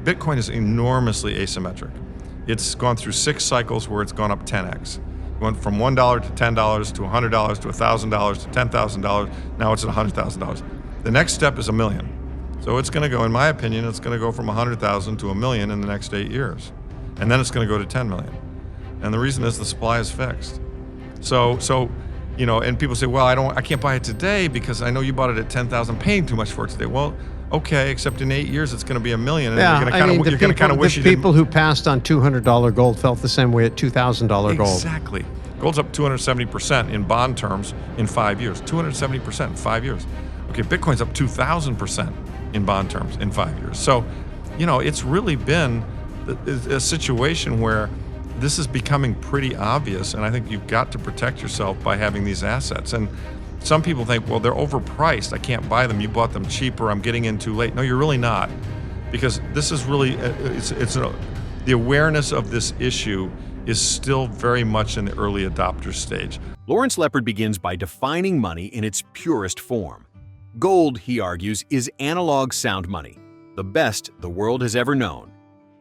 Bitcoin is enormously asymmetric. It's gone through 6 cycles where it's gone up 10x. It went from $1 to $10 to $100 to $1,000 to $10,000. Now it's at $100,000. The next step is $1 million. So it's going to go, in my opinion, it's going to go from 100,000 to $1 million in the next 8 years. And then it's going to go to 10 million. And the reason is the supply is fixed. So and people say, well, I can't buy it today because I know you bought it at 10,000, paying too much for it today. Well, okay, except in 8 years it's going to be $1 million, and you're going to kind of wish you didn't. The people who passed on $200 gold felt the same way at $2,000 gold. Exactly. Gold's up 270% in bond terms in 5 years. 270% in 5 years. Okay, Bitcoin's up 2,000% in bond terms in 5 years. So, it's really been a situation where this is becoming pretty obvious, and I think you've got to protect yourself by having these assets. And some people think, well, they're overpriced. I can't buy them. You bought them cheaper. I'm getting in too late. No, you're really not, because this is really the awareness of this issue is still very much in the early adopter stage. Lawrence Lepard begins by defining money in its purest form. Gold, he argues, is analog sound money, the best the world has ever known.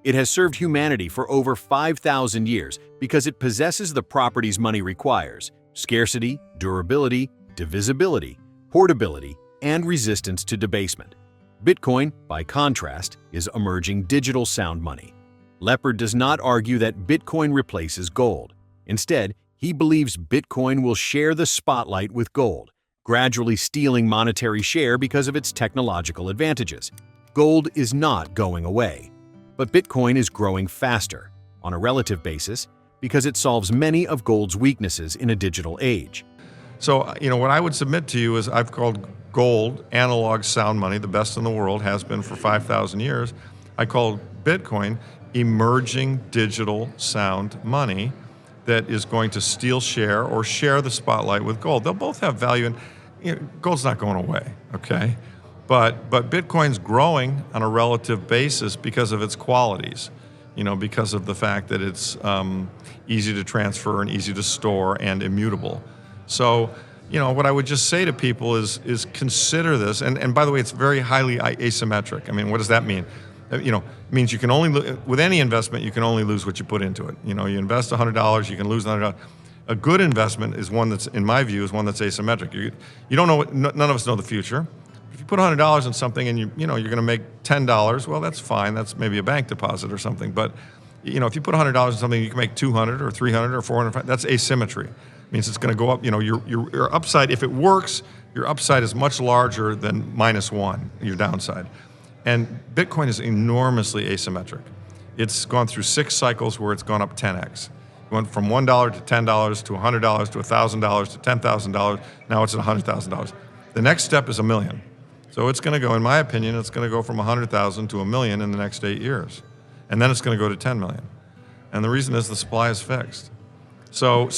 It has served humanity for over 5,000 years because it possesses the properties money requires: scarcity, durability, divisibility, portability, and resistance to debasement. Bitcoin, by contrast, is emerging digital sound money. Lepard does not argue that Bitcoin replaces gold. Instead, he believes Bitcoin will share the spotlight with gold, gradually stealing monetary share because of its technological advantages. Gold is not going away, but Bitcoin is growing faster, on a relative basis, because it solves many of gold's weaknesses in a digital age. So, what I would submit to you is I've called gold analog sound money, the best in the world, has been for 5,000 years. I call Bitcoin emerging digital sound money that is going to steal share or share the spotlight with gold. They'll both have value, and gold's not going away, okay? But Bitcoin's growing on a relative basis because of its qualities, because of the fact that it's easy to transfer and easy to store and immutable. So, what I would just say to people is consider this. And by the way, it's very highly asymmetric. I mean, what does that mean? It means you can only, with any investment, you can only lose what you put into it. You invest $100, you can lose $100. A good investment is one that's, in my view, is one that's asymmetric. You don't know, none of us know the future. If you put $100 in something and you're going to make $10, well, that's fine. That's maybe a bank deposit or something. But if you put $100 in something, you can make 200 or 300 or 400. That's asymmetry. It means it's going to go up. Your upside, if it works, your upside is much larger than -1, your downside. And Bitcoin is enormously asymmetric. It's gone through 6 cycles where it's gone up 10x. It went from $1 to $10 to $100 to $1,000 to $10,000. Now it's at $100,000. The next step is $1 million. So it's going to go, in my opinion, it's going to go from 100,000 to $1 million in the next 8 years. And then it's going to go to 10 million. And the reason is the supply is fixed. So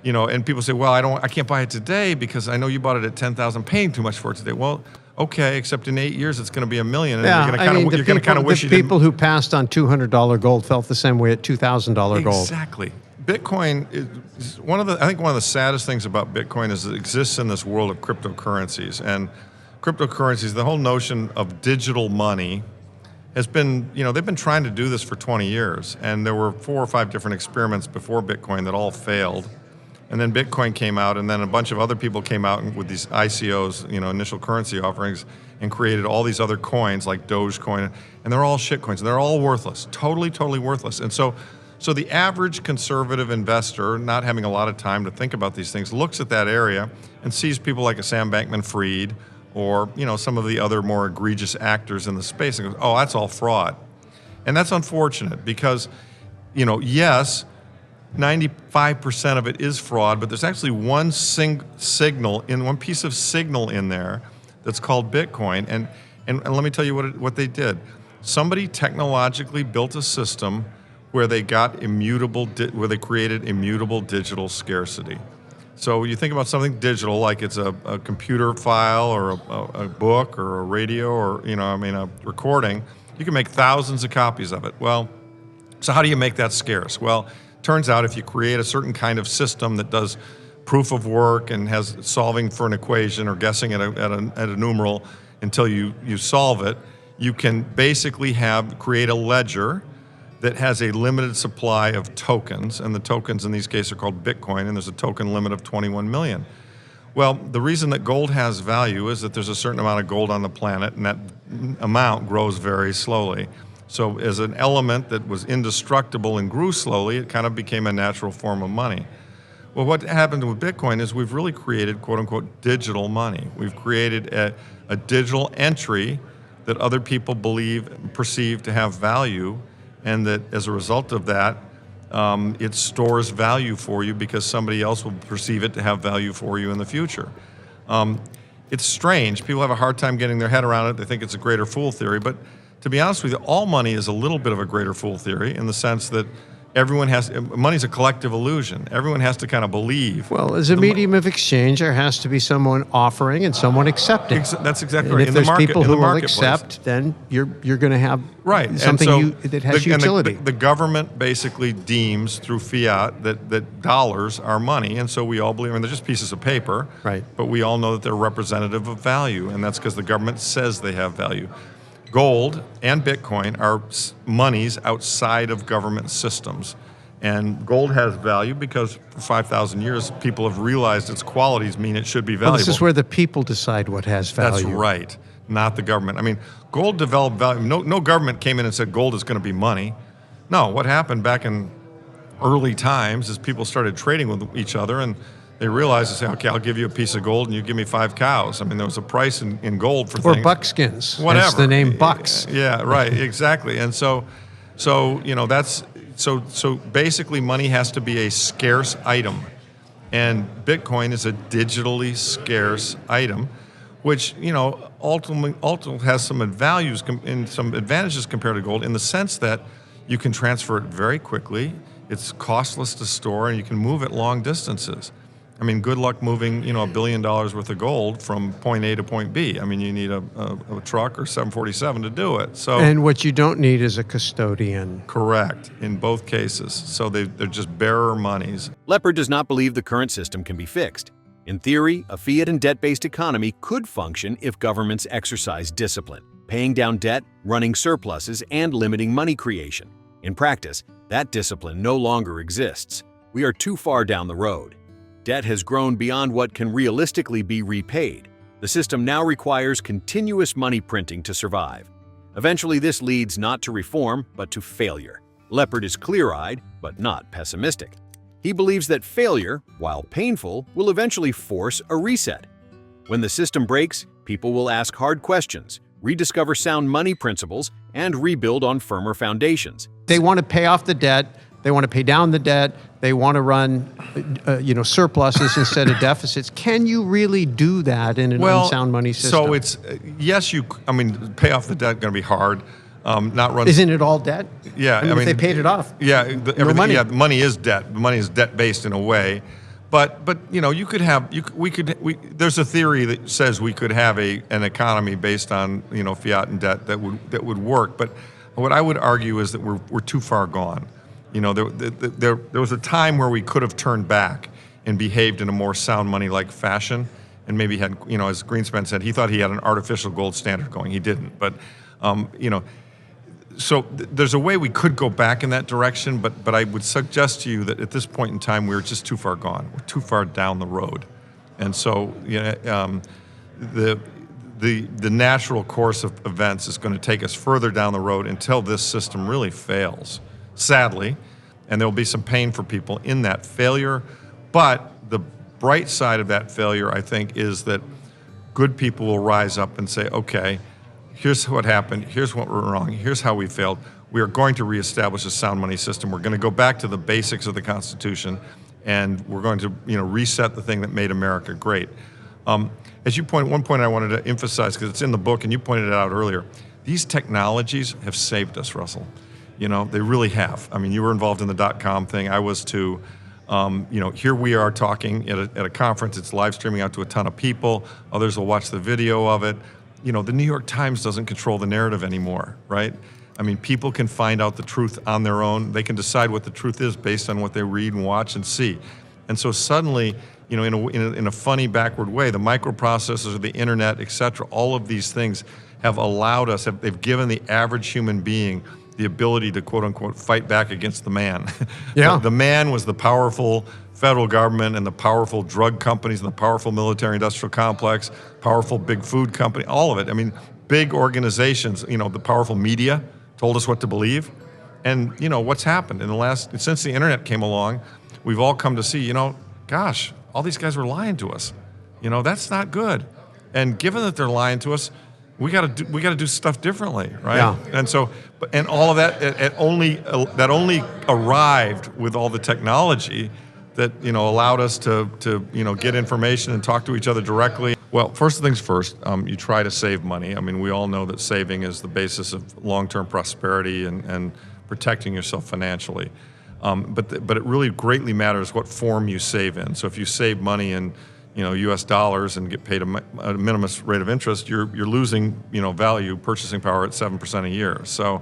and people say, well, I can't buy it today because I know you bought it at 10,000, paying too much for it today. Well, okay, except in 8 years it's going to be $1 million, and you're going to kind of wish you didn't. The people who passed on $200 gold felt the same way at $2,000 gold. Exactly. Bitcoin is one of the saddest things about Bitcoin is it exists in this world of cryptocurrencies. And cryptocurrencies, the whole notion of digital money has been, they've been trying to do this for 20 years. And there were 4 or 5 different experiments before Bitcoin that all failed. And then Bitcoin came out, and then a bunch of other people came out with these ICOs, initial currency offerings, and created all these other coins like Dogecoin, and they're all shit coins, and they're all worthless, totally worthless. And so the average conservative investor, not having a lot of time to think about these things, looks at that area and sees people like a Sam Bankman-Fried or some of the other more egregious actors in the space and goes, oh, that's all fraud. And that's unfortunate because, yes, 95% of it is fraud, but there's actually one piece of signal in there that's called Bitcoin. And let me tell you what they did. Somebody technologically built a system where they got where they created immutable digital scarcity. So you think about something digital, like it's a computer file or a book or a radio or a recording. You can make thousands of copies of it. Well, so how do you make that scarce? Well, turns out if you create a certain kind of system that does proof of work and has solving for an equation or guessing at a numeral until you solve it, you can basically create a ledger that has a limited supply of tokens, and the tokens in these cases are called Bitcoin, and there's a token limit of 21 million. Well, the reason that gold has value is that there's a certain amount of gold on the planet, and that amount grows very slowly. So as an element that was indestructible and grew slowly, it kind of became a natural form of money. Well, what happened with Bitcoin is we've really created, quote unquote, digital money. We've created a digital entry that other people perceive to have value, and that as a result of that, it stores value for you because somebody else will perceive it to have value for you in the future. It's strange. People have a hard time getting their head around it. They think it's a greater fool theory. But to be honest with you, all money is a little bit of a greater fool theory in the sense that money's a collective illusion. Everyone has to kind of believe. Well, as a medium of exchange, there has to be someone offering and someone accepting. That's exactly And right. if there's people who will accept, then you're going to have something that has utility. The government basically deems through fiat that dollars are money, and so we all believe, and they're just pieces of paper. Right. But we all know that they're representative of value, and that's because the government says they have value. Gold and Bitcoin are monies outside of government systems. And gold has value because for 5,000 years, people have realized its qualities mean it should be valuable. Well, this is where the people decide what has value. That's right, not the government. I mean, gold developed value. No government came in and said gold is going to be money. No, what happened back in early times is people started trading with each other, and they realized, they say, okay, I'll give you a piece of gold and you give me 5 cows. I mean, there was a price in gold for things. Or buckskins. Whatever. That's the name bucks. Yeah, right, exactly. And so basically money has to be a scarce item. And Bitcoin is a digitally scarce item, which, ultimately has some advantages compared to gold in the sense that you can transfer it very quickly. It's costless to store, and you can move it long distances. I mean, good luck moving, $1 billion worth of gold from point A to point B. I mean, you need a truck or 747 to do it. So, and what you don't need is a custodian. Correct, in both cases. So they're just bearer monies. Lepard does not believe the current system can be fixed. In theory, a fiat and debt-based economy could function if governments exercise discipline, paying down debt, running surpluses, and limiting money creation. In practice, that discipline no longer exists. We are too far down the road. Debt has grown beyond what can realistically be repaid. The system now requires continuous money printing to survive. Eventually, this leads not to reform, but to failure. Lepard is clear-eyed, but not pessimistic. He believes that failure, while painful, will eventually force a reset. When the system breaks, people will ask hard questions, rediscover sound money principles, and rebuild on firmer foundations. They want to pay off the debt. They want to pay down the debt. They want to run, surpluses instead of deficits. Can you really do that in an unsound money system? So it's pay off the debt going to be hard. Not run. Isn't it all debt? Yeah, if they paid it off. Yeah, no money. Yeah, money is debt. Money is debt based in a way, but you could have there's a theory that says we could have an economy based on fiat and debt that would work. But what I would argue is that we're too far gone. There was a time where we could have turned back and behaved in a more sound money-like fashion, and maybe had, as Greenspan said, he thought he had an artificial gold standard going. He didn't, but so there's a way we could go back in that direction. But I would suggest to you that at this point in time, we're just too far gone. We're too far down the road, and so the natural course of events is going to take us further down the road until this system really fails. Sadly, and there will be some pain for people in that failure. But the bright side of that failure, I think, is that good people will rise up and say, okay, here's what happened, here's what went wrong, here's how we failed. We are going to reestablish a sound money system. We're going to go back to the basics of the Constitution, and we're going to reset the thing that made America great. As you point, one point I wanted to emphasize, because it's in the book, and you pointed it out earlier, these technologies have saved us, Russell. They really have. I mean, you were involved in the .com thing. I was too. Here we are talking at a conference. It's live streaming out to a ton of people. Others will watch the video of it. The New York Times doesn't control the narrative anymore, right? I mean, people can find out the truth on their own. They can decide what the truth is based on what they read and watch and see. And so suddenly, in a funny, backward way, the microprocessors, the internet, et cetera, all of these things have allowed us, they've given the average human being the ability to quote unquote fight back against the man. Yeah. The man was the powerful federal government and the powerful drug companies and the powerful military industrial complex, powerful big food company, all of it. I mean, big organizations, the powerful media told us what to believe. And what's happened since the internet came along, we've all come to see, gosh, all these guys were lying to us. That's not good. And given that they're lying to us, we got to do stuff differently, right? Yeah. And all of that it only arrived with all the technology that allowed us to get information and talk to each other directly. Well, first things first, you try to save money. I mean, we all know that saving is the basis of long-term prosperity and protecting yourself financially. But it really greatly matters what form you save in. So if you save money in U.S. dollars and get paid a minimum rate of interest, you're losing value, purchasing power at 7% a year. So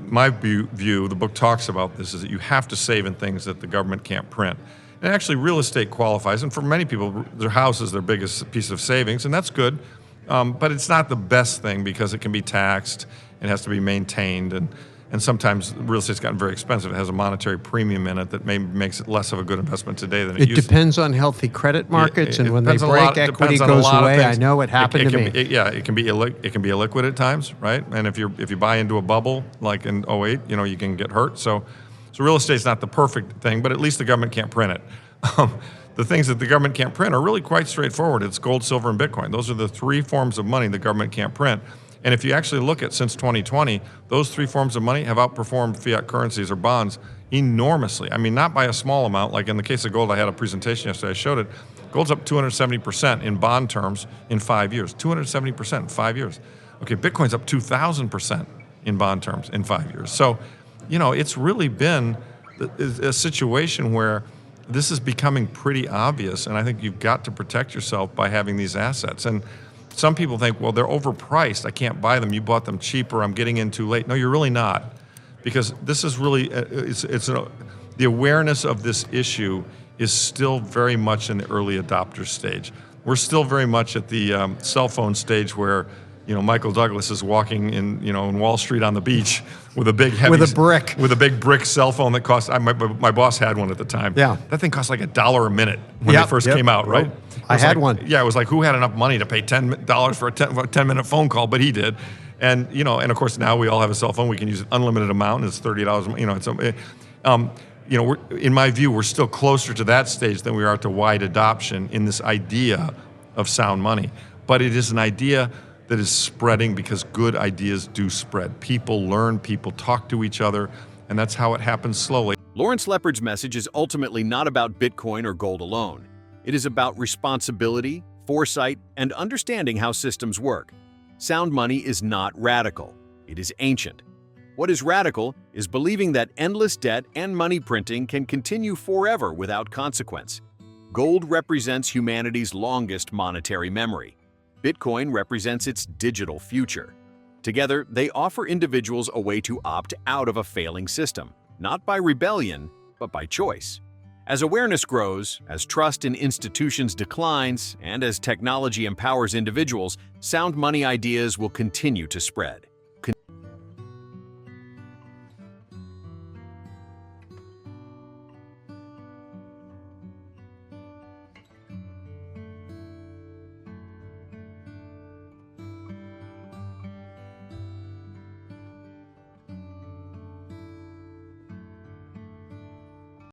my view, the book talks about this, is that you have to save in things that the government can't print. And actually real estate qualifies, and for many people, their house is their biggest piece of savings, and that's good. But it's not the best thing because it can be taxed, it has to be maintained, and sometimes real estate's gotten very expensive. It has a monetary premium in it that makes it less of a good investment today than it used to. It depends on healthy credit markets, and when they break, equity goes away. I know it happened to me. It can be illiquid at times, right? And if you buy into a bubble like in '08, you can get hurt. So real estate's not the perfect thing, but at least the government can't print it. The things that the government can't print are really quite straightforward. It's gold, silver, and Bitcoin. Those are the three forms of money the government can't print. And if you actually look at since 2020, those three forms of money have outperformed fiat currencies or bonds enormously. I mean, not by a small amount. Like in the case of gold, I had a presentation yesterday, I showed it. Gold's up 270% in bond terms in 5 years. 270% in 5 years. Okay, Bitcoin's up 2,000% in bond terms in 5 years. So, it's really been a situation where this is becoming pretty obvious, and I think you've got to protect yourself by having these assets. And some people think, well, they're overpriced. I can't buy them. You bought them cheaper. I'm getting in too late. No, you're really not, because this is really the awareness of this issue is still very much in the early adopter stage. We're still very much at the cell phone stage where Michael Douglas is walking in Wall Street on the beach with a big heavy with a big brick cell phone that cost. My boss had one at the time. Yeah, that thing cost like $1 a minute when they first came out, right? I had one. Yeah, it was like, who had enough money to pay $10 for a 10-minute phone call? But he did, and and of course now we all have a cell phone. We can use an unlimited amount, and it's $30. In my view, we're still closer to that stage than we are to wide adoption in this idea of sound money. But it is an idea that is spreading because good ideas do spread. People learn, people talk to each other, and that's how it happens slowly. Lawrence Lepard's message is ultimately not about Bitcoin or gold alone. It is about responsibility, foresight, and understanding how systems work. Sound money is not radical. It is ancient. What is radical is believing that endless debt and money printing can continue forever without consequence. Gold represents humanity's longest monetary memory. Bitcoin represents its digital future. Together, they offer individuals a way to opt out of a failing system, not by rebellion, but by choice. As awareness grows, as trust in institutions declines, and as technology empowers individuals, sound money ideas will continue to spread.